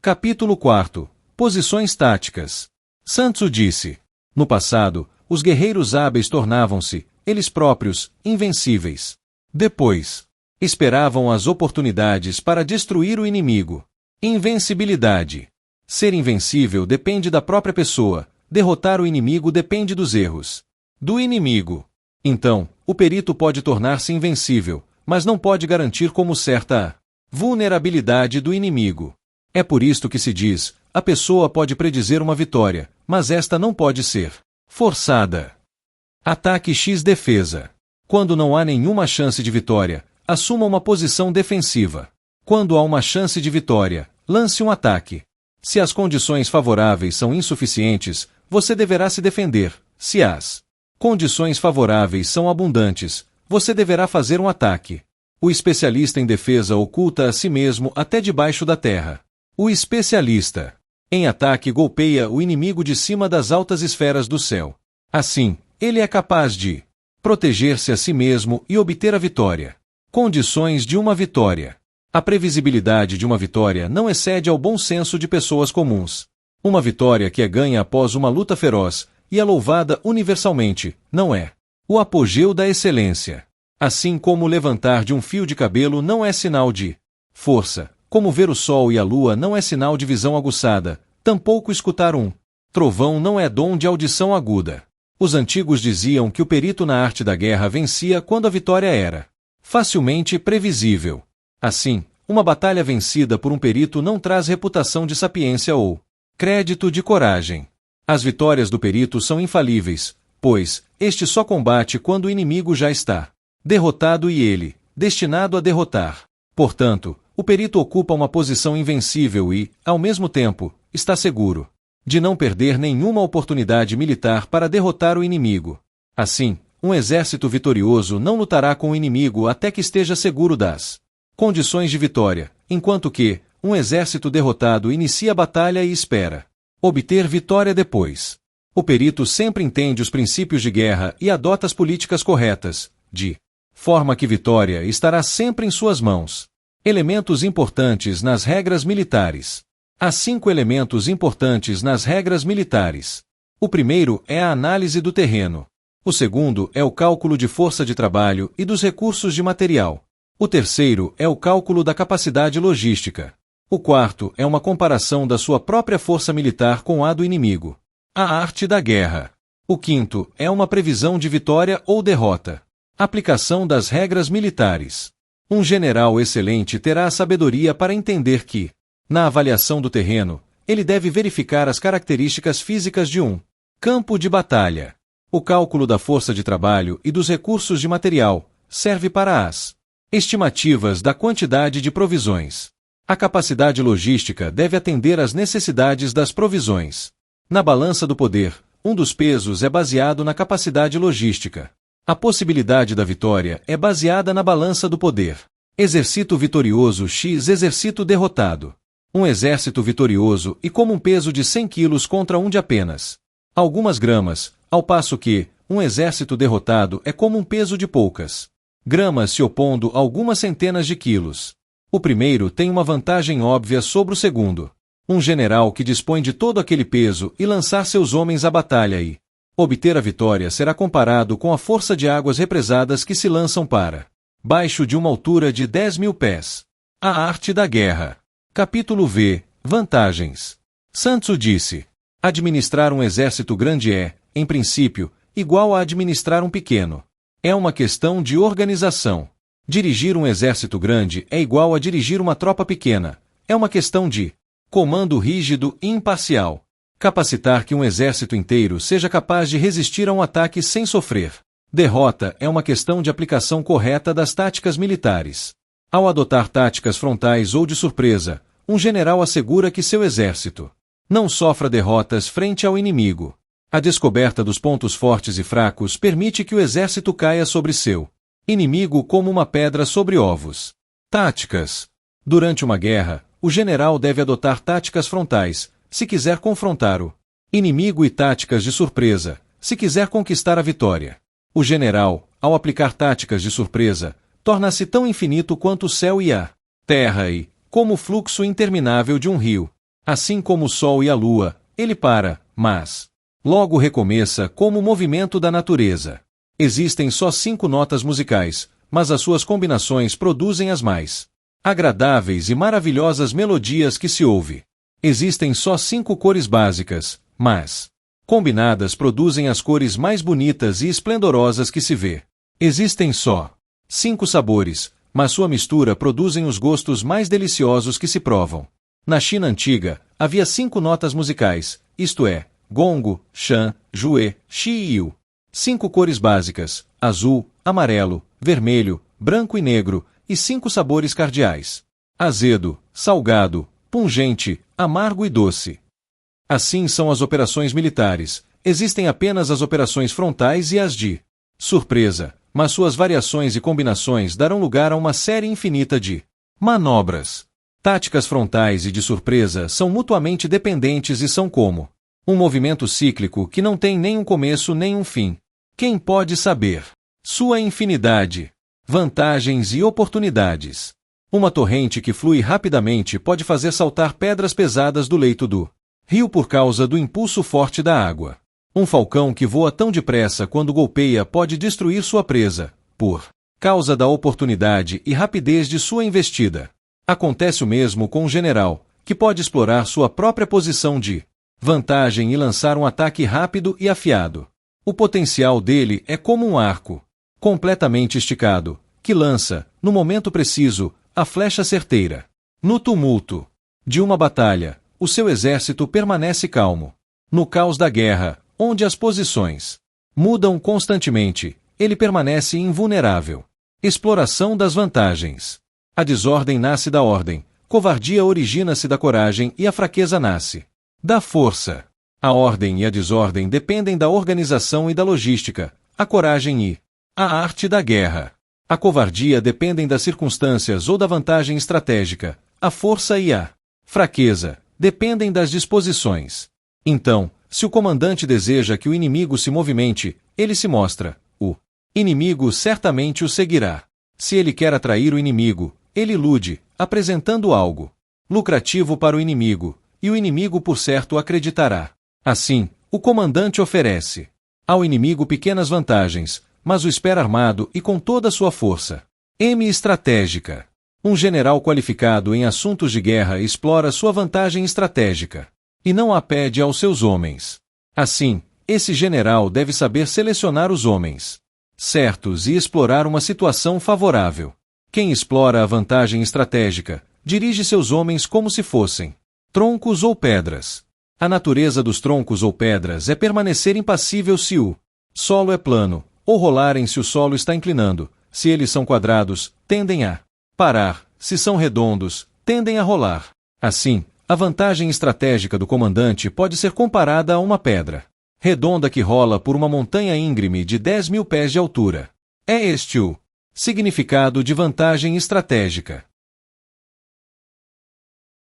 Capítulo 4. Posições táticas. Sun Tzu disse: no passado, os guerreiros hábeis tornavam-se, eles próprios, invencíveis. Depois, esperavam as oportunidades para destruir o inimigo. Invencibilidade. Ser invencível depende da própria pessoa, derrotar o inimigo depende dos erros do inimigo. Então, o perito pode tornar-se invencível, mas não pode garantir como certa a vulnerabilidade do inimigo. É por isto que se diz, a pessoa pode predizer uma vitória, mas esta não pode ser forçada. Ataque x defesa. Quando não há nenhuma chance de vitória, assuma uma posição defensiva. Quando há uma chance de vitória, lance um ataque. Se as condições favoráveis são insuficientes, você deverá se defender. Se as condições favoráveis são abundantes, você deverá fazer um ataque. O especialista em defesa oculta a si mesmo até debaixo da terra. O especialista em ataque golpeia o inimigo de cima das altas esferas do céu. Assim, ele é capaz de proteger-se a si mesmo e obter a vitória. Condições de uma vitória. A previsibilidade de uma vitória não excede ao bom senso de pessoas comuns. Uma vitória que é ganha após uma luta feroz e é louvada universalmente, não é o apogeu da excelência. Assim como o levantar de um fio de cabelo não é sinal de força, como ver o sol e a lua não é sinal de visão aguçada, tampouco escutar um trovão não é dom de audição aguda. Os antigos diziam que o perito na arte da guerra vencia quando a vitória era facilmente previsível. Assim, uma batalha vencida por um perito não traz reputação de sapiência ou crédito de coragem. As vitórias do perito são infalíveis, pois este só combate quando o inimigo já está derrotado e ele destinado a derrotar. Portanto, o perito ocupa uma posição invencível e, ao mesmo tempo, está seguro de não perder nenhuma oportunidade militar para derrotar o inimigo. Assim, um exército vitorioso não lutará com o inimigo até que esteja seguro das condições de vitória, enquanto que, um exército derrotado inicia a batalha e espera obter vitória depois. O perito sempre entende os princípios de guerra e adota as políticas corretas, de forma que vitória estará sempre em suas mãos. Elementos importantes nas regras militares. Há 5 elementos importantes nas regras militares. O primeiro é a análise do terreno. O segundo é o cálculo de força de trabalho e dos recursos de material. O terceiro é o cálculo da capacidade logística. O quarto é uma comparação da sua própria força militar com a do inimigo. A arte da guerra. O quinto é uma previsão de vitória ou derrota. Aplicação das regras militares. Um general excelente terá a sabedoria para entender que, na avaliação do terreno, ele deve verificar as características físicas de um campo de batalha. O cálculo da força de trabalho e dos recursos de material serve para as estimativas da quantidade de provisões. A capacidade logística deve atender às necessidades das provisões. Na balança do poder, um dos pesos é baseado na capacidade logística. A possibilidade da vitória é baseada na balança do poder. Exército vitorioso x exército derrotado. Um exército vitorioso e como um peso de 100 quilos contra um de apenas algumas gramas, ao passo que um exército derrotado é como um peso de poucas gramas se opondo a algumas centenas de quilos. O primeiro tem uma vantagem óbvia sobre o segundo. Um general que dispõe de todo aquele peso e lançar seus homens à batalha e obter a vitória será comparado com a força de águas represadas que se lançam para baixo de uma altura de 10.000 pés. A arte da guerra. Capítulo V. Vantagens. Sun Tzu disse: administrar um exército grande é, em princípio, igual a administrar um pequeno. É uma questão de organização. Dirigir um exército grande é igual a dirigir uma tropa pequena. É uma questão de comando rígido e imparcial. Capacitar que um exército inteiro seja capaz de resistir a um ataque sem sofrer derrota é uma questão de aplicação correta das táticas militares. Ao adotar táticas frontais ou de surpresa, um general assegura que seu exército não sofra derrotas frente ao inimigo. A descoberta dos pontos fortes e fracos permite que o exército caia sobre seu inimigo como uma pedra sobre ovos. Táticas. Durante uma guerra, o general deve adotar táticas frontais, se quiser confrontar o inimigo, e táticas de surpresa, se quiser conquistar a vitória. O general, ao aplicar táticas de surpresa, torna-se tão infinito quanto o céu e a terra e, como o fluxo interminável de um rio. Assim como o Sol e a Lua, ele para, mas logo recomeça como o movimento da natureza. Existem só 5 notas musicais, mas as suas combinações produzem as mais agradáveis e maravilhosas melodias que se ouve. Existem só 5 cores básicas, mas combinadas produzem as cores mais bonitas e esplendorosas que se vê. Existem só 5 sabores, mas sua mistura produzem os gostos mais deliciosos que se provam. Na China antiga, havia 5 notas musicais, isto é, gongo, shan, jue, shi e yu. 5 cores básicas, azul, amarelo, vermelho, branco e negro, e 5 sabores cardeais: azedo, salgado, pungente, amargo e doce. Assim são as operações militares. Existem apenas as operações frontais e as de surpresa, mas suas variações e combinações darão lugar a uma série infinita de manobras. Táticas frontais e de surpresa são mutuamente dependentes e são como um movimento cíclico que não tem nem um começo nem um fim. Quem pode saber sua infinidade, vantagens e oportunidades? Uma torrente que flui rapidamente pode fazer saltar pedras pesadas do leito do rio por causa do impulso forte da água. Um falcão que voa tão depressa quando golpeia pode destruir sua presa, por causa da oportunidade e rapidez de sua investida. Acontece o mesmo com um general, que pode explorar sua própria posição de vantagem e lançar um ataque rápido e afiado. O potencial dele é como um arco, completamente esticado, que lança, no momento preciso, a flecha certeira. No tumulto de uma batalha, o seu exército permanece calmo. No caos da guerra, onde as posições mudam constantemente, ele permanece invulnerável. Exploração das vantagens. A desordem nasce da ordem, covardia origina-se da coragem e a fraqueza nasce da força. A ordem e a desordem dependem da organização e da logística, a coragem e a arte da guerra. A covardia dependem das circunstâncias ou da vantagem estratégica, a força e a fraqueza dependem das disposições. Então, se o comandante deseja que o inimigo se movimente, ele se mostra. O inimigo certamente o seguirá. Se ele quer atrair o inimigo, ele ilude, apresentando algo lucrativo para o inimigo, e o inimigo por certo acreditará. Assim, o comandante oferece ao inimigo pequenas vantagens, mas o espera armado e com toda a sua força. Estratégica. Um general qualificado em assuntos de guerra explora sua vantagem estratégica e não a pede aos seus homens. Assim, esse general deve saber selecionar os homens certos e explorar uma situação favorável. Quem explora a vantagem estratégica dirige seus homens como se fossem troncos ou pedras. A natureza dos troncos ou pedras é permanecer impassível se o solo é plano, ou rolarem se o solo está inclinando. Se eles são quadrados, tendem a parar. Se são redondos, tendem a rolar. Assim, a vantagem estratégica do comandante pode ser comparada a uma pedra redonda que rola por uma montanha íngreme de 10.000 pés de altura. É este o significado de vantagem estratégica.